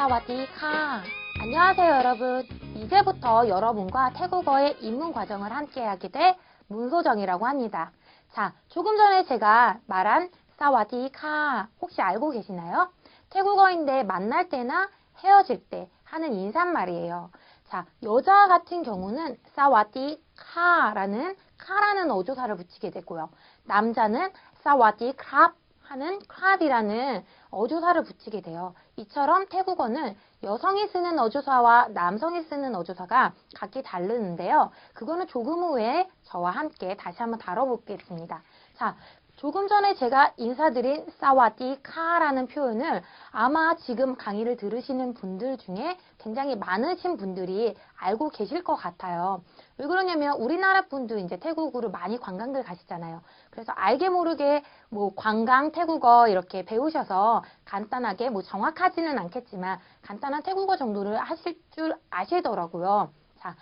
사와디카. 안녕하세요, 여러분. 이제부터 여러분과 태국어의 입문 과정을 함께 하게 될 문소정이라고 합니다. 자, 조금 전에 제가 말한 사와디카 혹시 알고 계시나요? 태국어인데 만날 때나 헤어질 때 하는 인사말이에요. 자, 여자 같은 경우는 사와디카라는 카라는 어조사를 붙이게 되고요. 남자는 사와디크랍 하는 크랍이라는 어조사를 붙이게 돼요. 이처럼 태국어는 여성이 쓰는 어조사와 남성이 쓰는 어조사가 각기 다르는데요. 그거는 조금 후에 저와 함께 다시 한번 다뤄보겠습니다. 자, 조금 전에 제가 인사드린 사와디카라는 표현을 아마 지금 강의를 들으시는 분들 중에 굉장히 많으신 분들이 알고 계실 것 같아요. 왜 그러냐면 우리나라 분도 이제 태국으로 많이 관광들 가시잖아요. 그래서 알게 모르게 뭐 관광 태국어 이렇게 배우셔서 간단하게 뭐 정확하지는 않겠지만 간단한 태국어 정도를 하실 줄 아시더라고요. 자,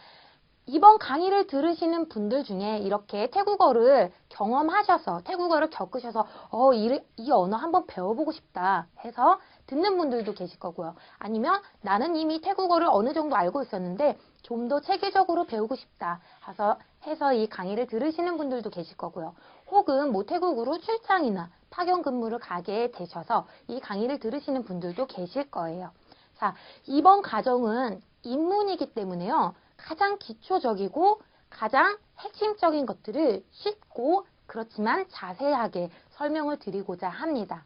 이번 강의를 들으시는 분들 중에 이렇게 태국어를 경험하셔서 태국어를 겪으셔서 이 언어 한번 배워보고 싶다 해서 듣는 분들도 계실 거고요. 아니면 나는 이미 태국어를 어느 정도 알고 있었는데 좀 더 체계적으로 배우고 싶다 해서 이 강의를 들으시는 분들도 계실 거고요. 혹은 뭐 태국으로 출장이나 파견 근무를 가게 되셔서 이 강의를 들으시는 분들도 계실 거예요. 자, 이번 과정은 입문이기 때문에요. 가장 기초적이고 가장 핵심적인 것들을 쉽고 그렇지만 자세하게 설명을 드리고자 합니다.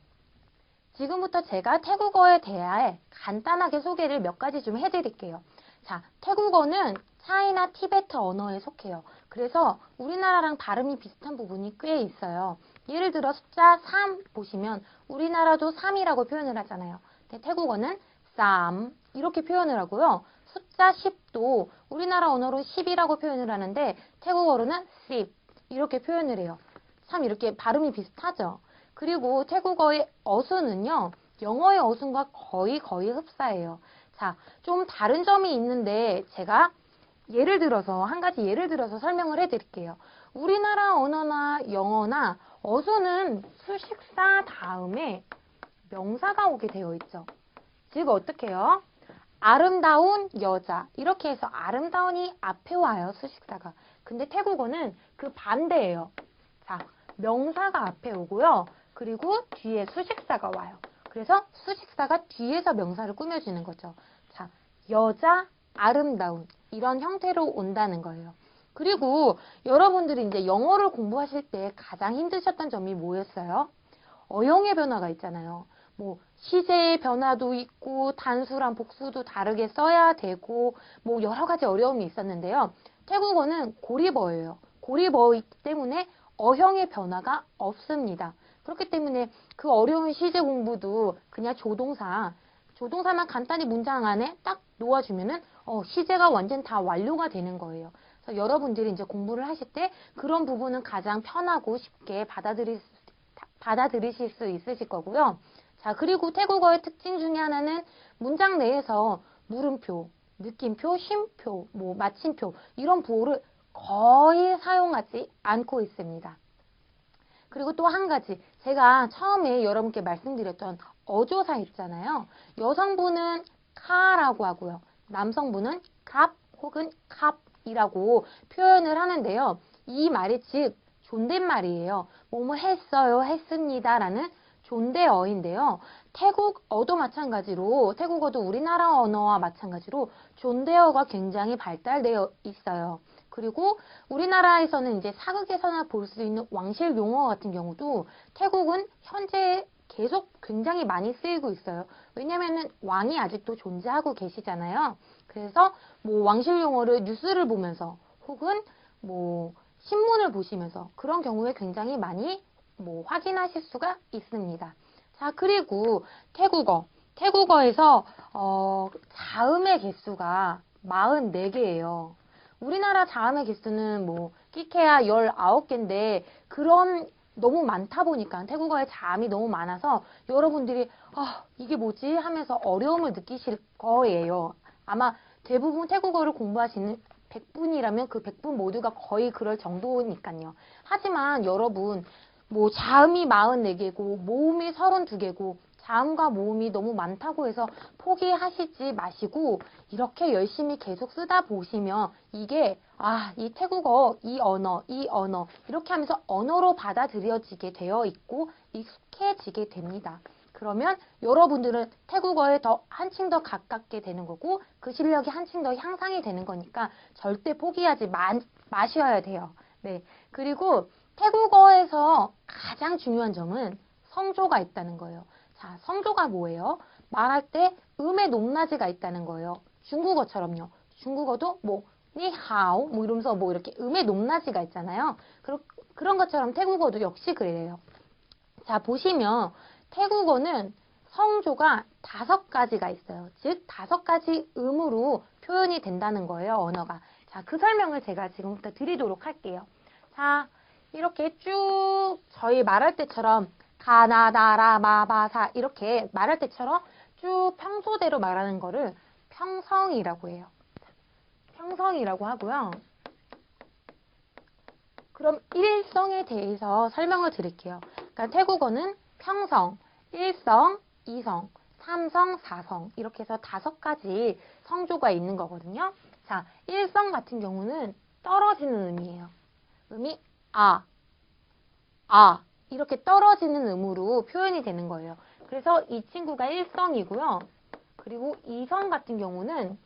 지금부터 제가 태국어에 대해 간단하게 소개를 몇 가지 좀 해드릴게요. 자, 태국어는 차이나 티베트 언어에 속해요. 그래서 우리나라랑 발음이 비슷한 부분이 꽤 있어요. 예를 들어 숫자 3 보시면 우리나라도 3이라고 표현을 하잖아요. 근데 태국어는 쌈 이렇게 표현을 하고요. 숫자 10도 우리나라 언어로 10이라고 표현을 하는데 태국어로는 10 이렇게 표현을 해요. 참 이렇게 발음이 비슷하죠. 그리고 태국어의 어순은요. 영어의 어순과 거의 흡사해요. 자, 좀 다른 점이 있는데 제가 한 가지 예를 들어서 설명을 해드릴게요. 우리나라 언어나 영어나 어순은 수식사 다음에 명사가 오게 되어 있죠. 즉 어떻게 해요? 아름다운 여자 이렇게 해서 아름다운이 앞에 와요. 수식사가. 근데 태국어는 그 반대예요. 자, 명사가 앞에 오고요. 그리고 뒤에 수식사가 와요. 그래서 수식사가 뒤에서 명사를 꾸며주는 거죠. 자, 여자, 아름다운 이런 형태로 온다는 거예요. 그리고 여러분들이 이제 영어를 공부하실 때 가장 힘드셨던 점이 뭐였어요? 어형의 변화가 있잖아요. 뭐 시제의 변화도 있고 단수랑 복수도 다르게 써야 되고 뭐 여러 가지 어려움이 있었는데요. 태국어는 고리버예요. 고리버이기 때문에 어형의 변화가 없습니다. 그렇기 때문에 그 어려운 시제 공부도 그냥 조동사만 간단히 문장 안에 딱 놓아주면은 시제가 완전 다 완료가 되는 거예요. 그래서 여러분들이 이제 공부를 하실 때 그런 부분은 가장 편하고 쉽게 받아들이실 수 있으실 거고요. 자, 그리고 태국어의 특징 중에 하나는 문장 내에서 물음표, 느낌표, 쉼표, 뭐 마침표 이런 부호를 거의 사용하지 않고 있습니다. 그리고 또 한 가지 제가 처음에 여러분께 말씀드렸던 어조사 있잖아요. 여성분은 카라고 하고요. 남성분은 갑 혹은 캅이라고 표현을 하는데요. 이 말이 즉 존댓말이에요. 뭐뭐 했어요, 했습니다 라는 존대어인데요. 태국어도 마찬가지로 태국어도 우리나라 언어와 마찬가지로 존대어가 굉장히 발달되어 있어요. 그리고 우리나라에서는 이제 사극에서나 볼 수 있는 왕실 용어 같은 경우도 태국은 현재 계속 굉장히 많이 쓰이고 있어요. 왜냐면은 왕이 아직도 존재하고 계시잖아요. 그래서 뭐 왕실 용어를 뉴스를 보면서 혹은 뭐 신문을 보시면서 그런 경우에 굉장히 많이 뭐 확인하실 수가 있습니다. 자, 그리고 태국어에서 자음의 개수가 44개예요. 우리나라 자음의 개수는 뭐 끼케야 19개인데 그런 너무 많다 보니까 태국어의 자음이 너무 많아서 여러분들이 이게 뭐지 하면서 어려움을 느끼실 거예요. 아마 대부분 태국어를 공부하시는 100분이라면 그 100분 모두가 거의 그럴 정도니까요. 하지만 여러분 뭐 자음이 44개고 모음이 32개고 자음과 모음이 너무 많다고 해서 포기하시지 마시고 이렇게 열심히 계속 쓰다 보시면 이게 이 태국어, 이 언어 이렇게 하면서 언어로 받아들여지게 되어 있고 익숙해지게 됩니다. 그러면 여러분들은 태국어에 한층 더 가깝게 되는 거고 그 실력이 한층 더 향상이 되는 거니까 절대 포기하지 마셔야 돼요. 네. 그리고 태국어에서 가장 중요한 점은 성조가 있다는 거예요. 자, 성조가 뭐예요? 말할 때 음의 높낮이가 있다는 거예요. 중국어처럼요. 중국어도 니하오 이러면서 이렇게 음의 높낮이가 있잖아요. 그런 것처럼 태국어도 역시 그래요. 자, 보시면 태국어는 성조가 5가지가 있어요. 즉 5가지 음으로 표현이 된다는 거예요. 언어가. 자, 그 설명을 제가 지금부터 드리도록 할게요. 자, 이렇게 쭉 저희 말할 때처럼 가나다라 마바사 이렇게 말할 때처럼 쭉 평소대로 말하는 거를 평성이라고 해요. 평성이라고 하고요. 그럼 일성에 대해서 설명을 드릴게요. 그러니까 태국어는 평성, 일성, 이성, 삼성, 사성 이렇게 해서 5가지 성조가 있는 거거든요. 자, 일성 같은 경우는 떨어지는 음이에요. 음이 이렇게 떨어지는 음으로 표현이 되는 거예요. 그래서 이 친구가 일성이고요. 그리고 이성 같은 경우는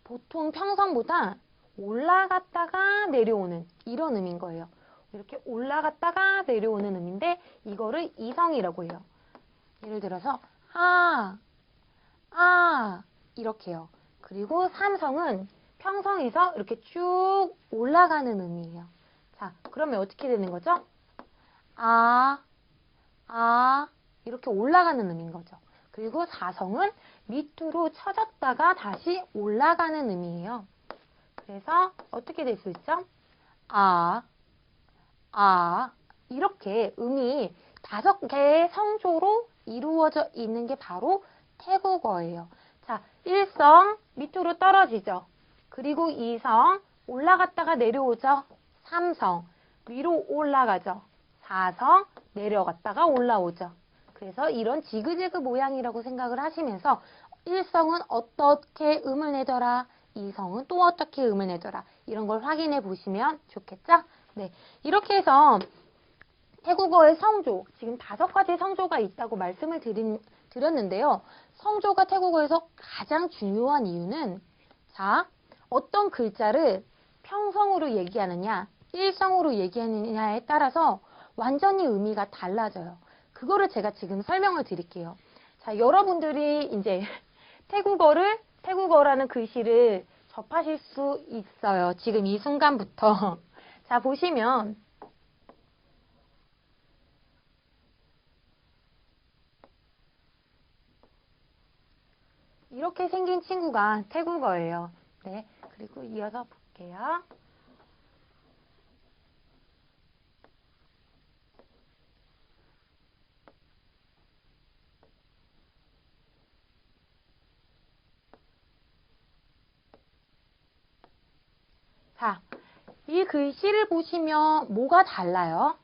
보통 평성보다 올라갔다가 내려오는 이런 음인 거예요. 이렇게 올라갔다가 내려오는 음인데 이거를 이성이라고 해요. 예를 들어서 이렇게요. 그리고 삼성은 평성에서 이렇게 쭉 올라가는 음이에요. 자, 그러면 어떻게 되는 거죠? 이렇게 올라가는 음인 거죠. 그리고 사성은 밑으로 쳐졌다가 다시 올라가는 음이에요. 그래서 어떻게 될 수 있죠? 이렇게 음이 5개의 성조로 이루어져 있는 게 바로 태국어예요. 자, 일성 밑으로 떨어지죠. 그리고 이성 올라갔다가 내려오죠. 삼성 위로 올라가죠. 사성 내려갔다가 올라오죠. 그래서 이런 지그재그 모양이라고 생각을 하시면서 일성은 어떻게 음을 내더라. 이성은 또 어떻게 음을 내더라. 이런 걸 확인해 보시면 좋겠죠? 네, 이렇게 해서 태국어의 성조, 지금 5가지 성조가 있다고 말씀을 드렸는데요. 성조가 태국어에서 가장 중요한 이유는 자, 어떤 글자를 평성으로 얘기하느냐, 일성으로 얘기하느냐에 따라서 완전히 의미가 달라져요. 그거를 제가 지금 설명을 드릴게요. 자, 여러분들이 이제 태국어라는 글씨를 접하실 수 있어요. 지금 이 순간부터. 자, 보시면 이렇게 생긴 친구가 태국어예요. 네, 그리고 이어서 볼게요. 자, 이 글씨를 보시면 뭐가 달라요?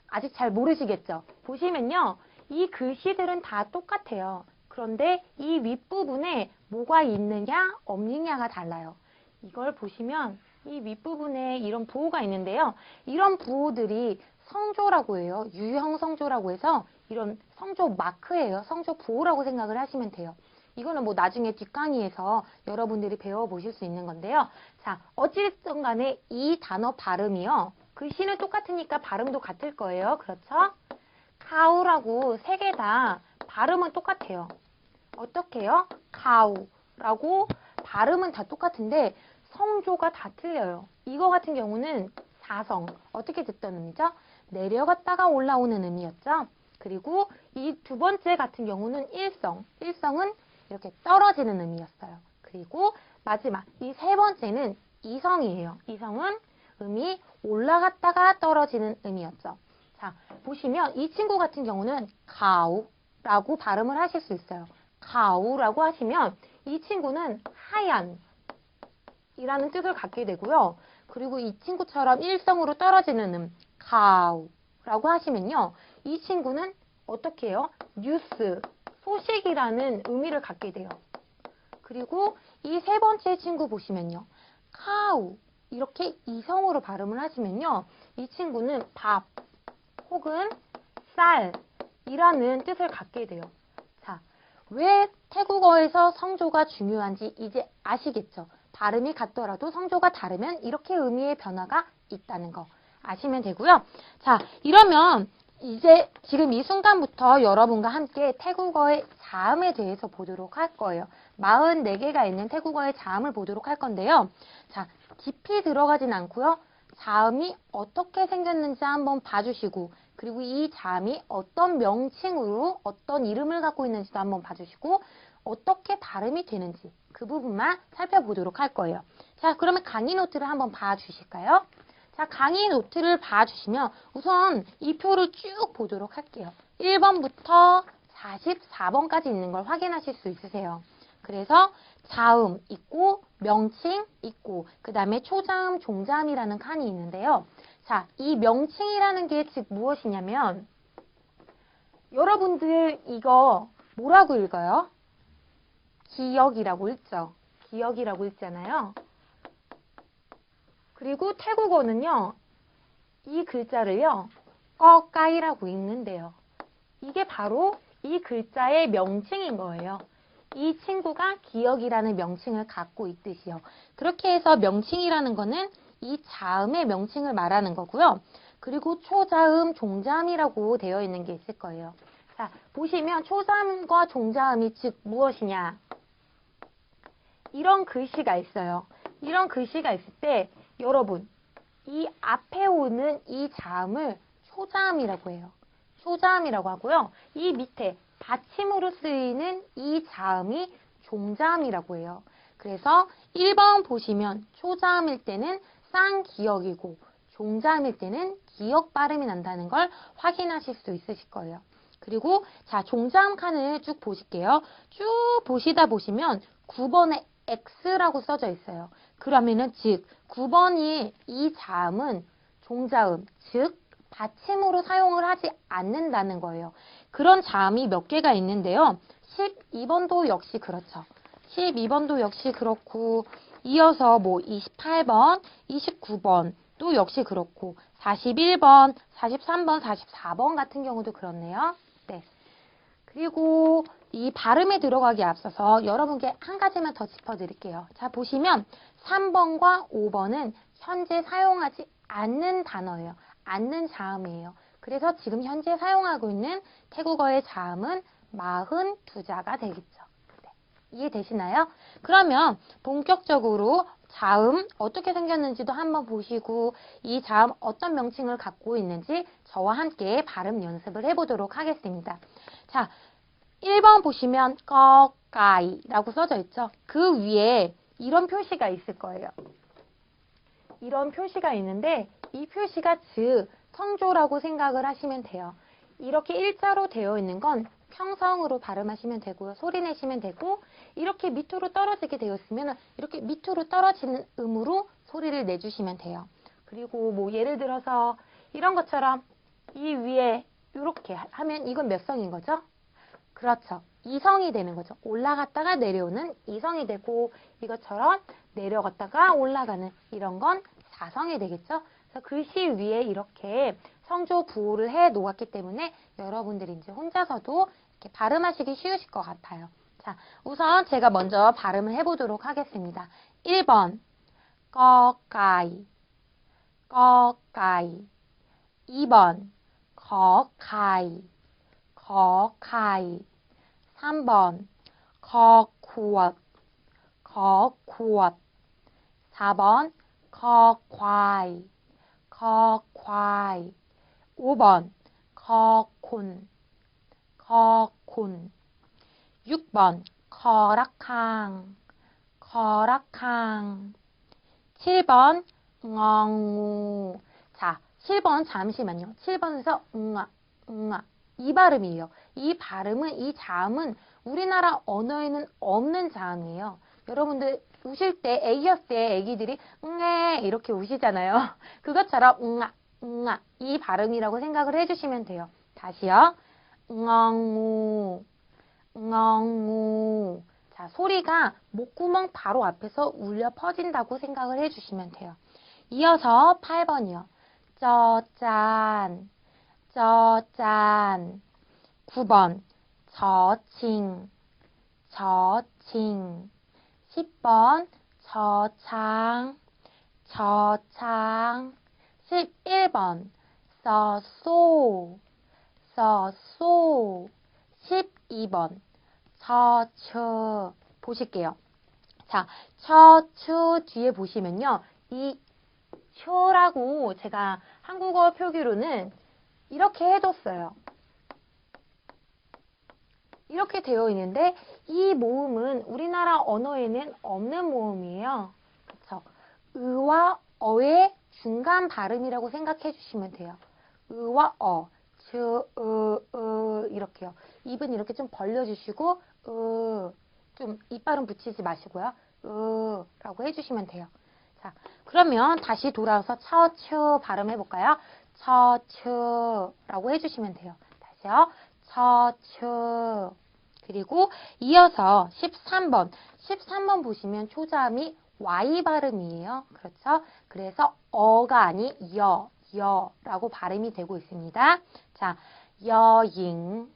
아직 잘 모르시겠죠? 보시면요. 이 글씨들은 다 똑같아요. 그런데 이 윗부분에 뭐가 있느냐, 없느냐가 달라요. 이걸 보시면 이 윗부분에 이런 부호가 있는데요. 이런 부호들이 성조라고 해요. 유형 성조라고 해서 이런 성조 마크예요. 성조 부호라고 생각을 하시면 돼요. 이거는 나중에 뒷강의에서 여러분들이 배워보실 수 있는 건데요. 자, 어찌됐든 간에 이 단어 발음이요. 글씨는 똑같으니까 발음도 같을 거예요. 그렇죠? 카우라고 3개 다 발음은 똑같아요. 어떻게 해요? 카우라고 발음은 다 똑같은데 성조가 다 틀려요. 이거 같은 경우는 사성. 어떻게 듣던 의미죠? 내려갔다가 올라오는 의미였죠. 그리고 이 2번째 같은 경우는 일성. 일성은 이렇게 떨어지는 의미였어요. 그리고 마지막 이 3번째는 이성이에요. 이성은 음이 올라갔다가 떨어지는 의미였죠. 자, 보시면 이 친구 같은 경우는 가우라고 발음을 하실 수 있어요. 가우라고 하시면 이 친구는 하얀 이라는 뜻을 갖게 되고요. 그리고 이 친구처럼 일성으로 떨어지는 가우라고 하시면요. 이 친구는 어떻게 해요? 뉴스, 소식이라는 의미를 갖게 돼요. 그리고 이 세 번째 친구 보시면요. 카우, 이렇게 이성으로 발음을 하시면요. 이 친구는 밥 혹은 쌀이라는 뜻을 갖게 돼요. 자, 왜 태국어에서 성조가 중요한지 이제 아시겠죠? 발음이 같더라도 성조가 다르면 이렇게 의미의 변화가 있다는 거 아시면 되고요. 자, 이러면 이제 지금 이 순간부터 여러분과 함께 태국어의 자음에 대해서 보도록 할 거예요. 44개가 있는 태국어의 자음을 보도록 할 건데요. 자, 깊이 들어가진 않고요. 자음이 어떻게 생겼는지 한번 봐주시고, 그리고 이 자음이 어떤 명칭으로 어떤 이름을 갖고 있는지도 한번 봐주시고, 어떻게 발음이 되는지 그 부분만 살펴보도록 할 거예요. 자, 그러면 강의 노트를 한번 봐주실까요? 자, 강의 노트를 봐주시면 우선 이 표를 쭉 보도록 할게요. 1번부터 44번까지 있는 걸 확인하실 수 있으세요. 그래서 자음 있고 명칭 있고 그 다음에 초자음, 종자음이라는 칸이 있는데요. 자, 이 명칭이라는 게 즉 무엇이냐면 여러분들 이거 뭐라고 읽어요? 기억이라고 읽죠. 기억이라고 읽잖아요. 그리고 태국어는요. 이 글자를요. 꺼까이라고 읽는데요. 이게 바로 이 글자의 명칭인 거예요. 이 친구가 기억이라는 명칭을 갖고 있듯이요. 그렇게 해서 명칭이라는 거는 이 자음의 명칭을 말하는 거고요. 그리고 초자음, 종자음이라고 되어 있는 게 있을 거예요. 자, 보시면 초자음과 종자음이 즉 무엇이냐? 이런 글씨가 있어요. 이런 글씨가 있을 때 여러분, 이 앞에 오는 이 자음을 초자음이라고 해요. 초자음이라고 하고요. 이 밑에 받침으로 쓰이는 이 자음이 종자음이라고 해요. 그래서 1번 보시면 초자음일 때는 쌍기역이고 종자음일 때는 기역 발음이 난다는 걸 확인하실 수 있으실 거예요. 그리고 자, 종자음 칸을 쭉 보실게요. 쭉 보시다 보시면 9번에 X라고 써져 있어요. 그러면은 즉 9번이 이 자음은 종자음, 즉 받침으로 사용을 하지 않는다는 거예요. 그런 자음이 몇 개가 있는데요. 12번도 역시 그렇죠. 12번도 역시 그렇고 이어서 뭐 28번, 29번 또 역시 그렇고 41번, 43번, 44번 같은 경우도 그렇네요. 네. 그리고 이 발음에 들어가기 앞서서 여러분께 한 가지만 더 짚어드릴게요. 자, 보시면 3번과 5번은 현재 사용하지 않는 단어예요. 않는 자음이에요. 그래서 지금 현재 사용하고 있는 태국어의 자음은 42자가 되겠죠. 네. 이해되시나요? 그러면 본격적으로 자음 어떻게 생겼는지도 한번 보시고 이 자음 어떤 명칭을 갖고 있는지 저와 함께 발음 연습을 해보도록 하겠습니다. 자, 1번 보시면 꺼까이라고 써져 있죠. 그 위에 이런 표시가 있을 거예요. 이런 표시가 있는데 이 표시가 즉 성조라고 생각을 하시면 돼요. 이렇게 일자로 되어 있는 건 평성으로 발음하시면 되고요. 소리 내시면 되고 이렇게 밑으로 떨어지게 되었으면 이렇게 밑으로 떨어지는 음으로 소리를 내주시면 돼요. 그리고 뭐 예를 들어서 이런 것처럼 이 위에 이렇게 하면 이건 몇 성인 거죠? 그렇죠. 이성이 되는 거죠. 올라갔다가 내려오는 이성이 되고 이것처럼 내려갔다가 올라가는 이런 건 사성이 되겠죠. 그래서 글씨 위에 이렇게 성조 부호를 해 놓았기 때문에 여러분들이 이제 혼자서도 이렇게 발음하시기 쉬우실 것 같아요. 자, 우선 제가 먼저 발음을 해보도록 하겠습니다. 1번 꺼까이 꺼까이 2번 거카이 거카이 3번 거쿠엇 거쿠엇 4번 거콰이 거콰이 5번 거콘 거콘 6번 거락항 거락항 7번 엉우 자, 7번 잠시만요. 7번에서 응아 이 발음이에요. 이 발음은 이 자음은 우리나라 언어에는 없는 자음이에요. 여러분들 우실 때 애기였을 때 애기들이 응애 이렇게 우시잖아요. 그것처럼 응아 이 발음이라고 생각을 해주시면 돼요. 다시요. 엉우, 엉우. 자, 소리가 목구멍 바로 앞에서 울려 퍼진다고 생각을 해주시면 돼요. 이어서 8번이요. 쩌짠, 쩌짠. 9번, 저칭, 저칭. 10번, 저창, 저창. 11번, 써소, 써소. 12번, 처추. 보실게요. 자, 처추 뒤에 보시면요. 이 추라고 제가 한국어 표기로는 이렇게 해뒀어요. 이렇게 되어 있는데 이 모음은 우리나라 언어에는 없는 모음이에요. 그렇죠? 으와 어의 중간 발음이라고 생각해 주시면 돼요. 으와 어, 이렇게요. 입은 이렇게 좀 벌려주시고 좀 이빨은 붙이지 마시고요. 라고 해주시면 돼요. 자, 그러면 다시 돌아와서 처추 발음해 볼까요? 처추라고 해주시면 돼요. 다시요. 처추. 그리고 이어서 13번. 13번 보시면 초자음이 Y 발음이에요. 그렇죠? 그래서 어가 아닌 여라고 발음이 되고 있습니다. 자, 여잉,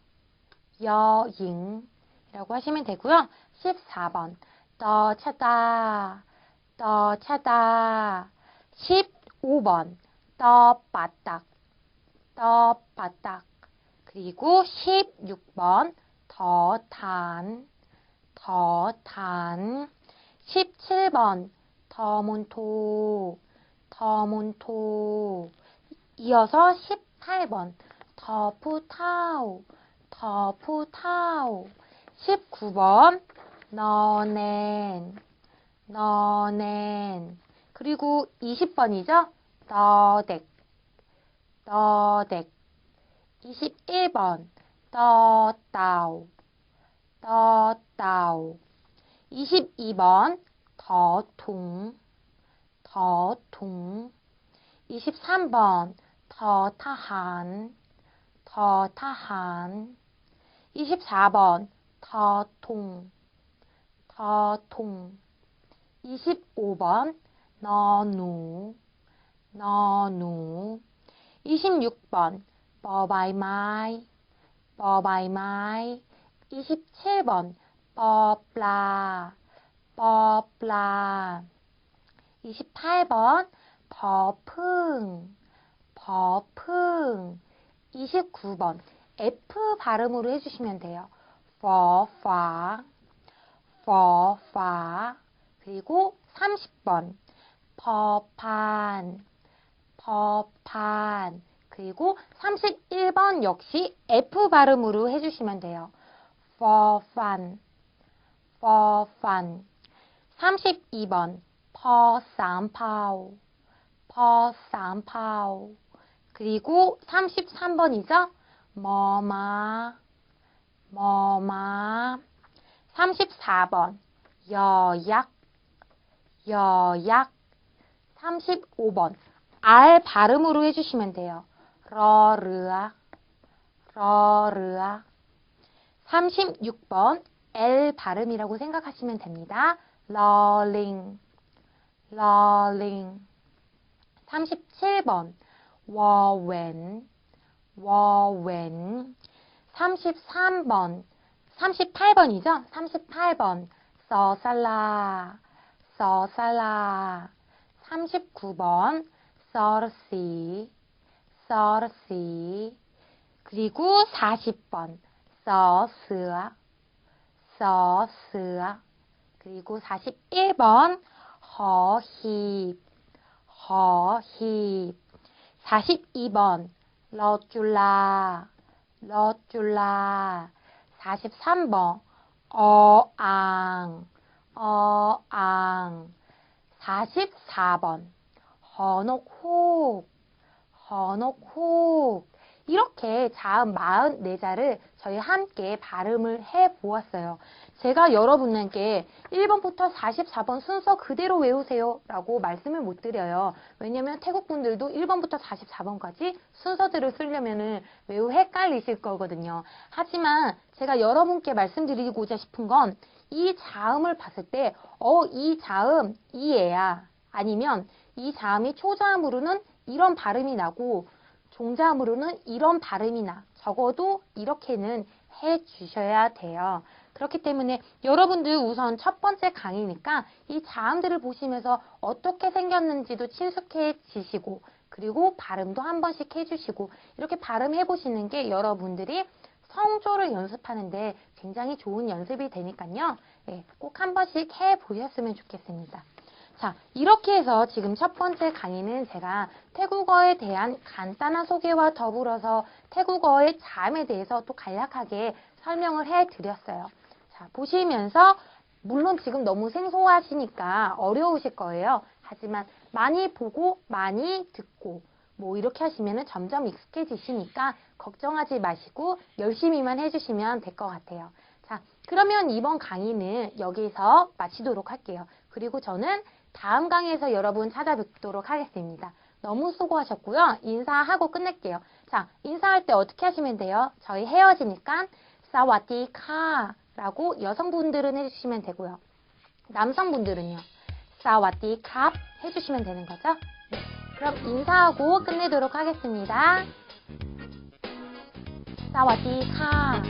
여잉이라고 하시면 되고요. 14번. 떠차다, 떠차다. 15번. 떠바닥, 떠바닥. 그리고 16번. 더탄, 더탄. 17번. 더몬토, 더몬토. 이어서 18번. 더푸타오, 더푸타오. 19번. 너넨, 너넨. 그리고 20번이죠. 너덱, 너덱. 21번. 떠따오, 떠따오. 22번. 더퉁, 더퉁. 23번. 더타한, 더타한. 24번. 더통, 더통. 25번. 너누, 너누. 26번. 버바이마이, 버바이마이. 27번. 버플라, 버플라. 28번. 버풍, 버풍. 29번. F 발음으로 해주시면 돼요. 퍼파, 퍼파. 그리고 30번. 퍼판, 퍼판. 그리고 31번 역시 F 발음으로 해주시면 돼요. for fun, for fun. 32번. 퍼삼파오, 퍼삼파오. 그리고 33번이죠. 뭐마, 뭐마. 34번. 여약, 여약. 35번. R 발음으로 해주시면 돼요. 러르아, 러르아. 36번. L 발음이라고 생각하시면 됩니다. 러링, 러링. 37번. 워웬, 워웬. 33번. 38번이죠? 38번. 써살라, 써살라. 39번. 서르시, 서르시. 그리고 40번. 서스아, 서스아. 그리고 41번. 허힙, 허힙. 42번. 러줄라, 러줄라. 43번. 어앙, 어앙. 44번. 헌옥혹, 헌옥혹. 이렇게 자음 44자를 저희 함께 발음을 해보았어요. 제가 여러분에게 1번부터 44번 순서 그대로 외우세요 라고 말씀을 못 드려요. 왜냐면 태국 분들도 1번부터 44번까지 순서대로 쓰려면 매우 헷갈리실 거거든요. 하지만 제가 여러분께 말씀드리고자 싶은 건 이 자음을 봤을 때 이 자음 이애야, 아니면 이 자음이 초자음으로는 이런 발음이 나고 종자음으로는 이런 발음이 나, 적어도 이렇게는 해주셔야 돼요. 그렇기 때문에 여러분들 우선 첫 번째 강의니까 이 자음들을 보시면서 어떻게 생겼는지도 친숙해지시고, 그리고 발음도 한 번씩 해주시고, 이렇게 발음해 보시는 게 여러분들이 성조를 연습하는데 굉장히 좋은 연습이 되니까요. 꼭 한 번씩 해보셨으면 좋겠습니다. 자, 이렇게 해서 지금 첫 번째 강의는 제가 태국어에 대한 간단한 소개와 더불어서 태국어의 자음에 대해서 또 간략하게 설명을 해드렸어요. 자, 보시면서 물론 지금 너무 생소하시니까 어려우실 거예요. 하지만 많이 보고 많이 듣고 뭐 이렇게 하시면 점점 익숙해지시니까 걱정하지 마시고 열심히만 해주시면 될 것 같아요. 자, 그러면 이번 강의는 여기서 마치도록 할게요. 그리고 저는 다음 강의에서 여러분 찾아뵙도록 하겠습니다. 너무 수고하셨고요. 인사하고 끝낼게요. 자, 인사할 때 어떻게 하시면 돼요? 저희 헤어지니까 사와디카 라고 여성분들은 해주시면 되고요. 남성분들은요. 사와디캅 해주시면 되는 거죠. 네, 그럼 인사하고 끝내도록 하겠습니다. 사와디캅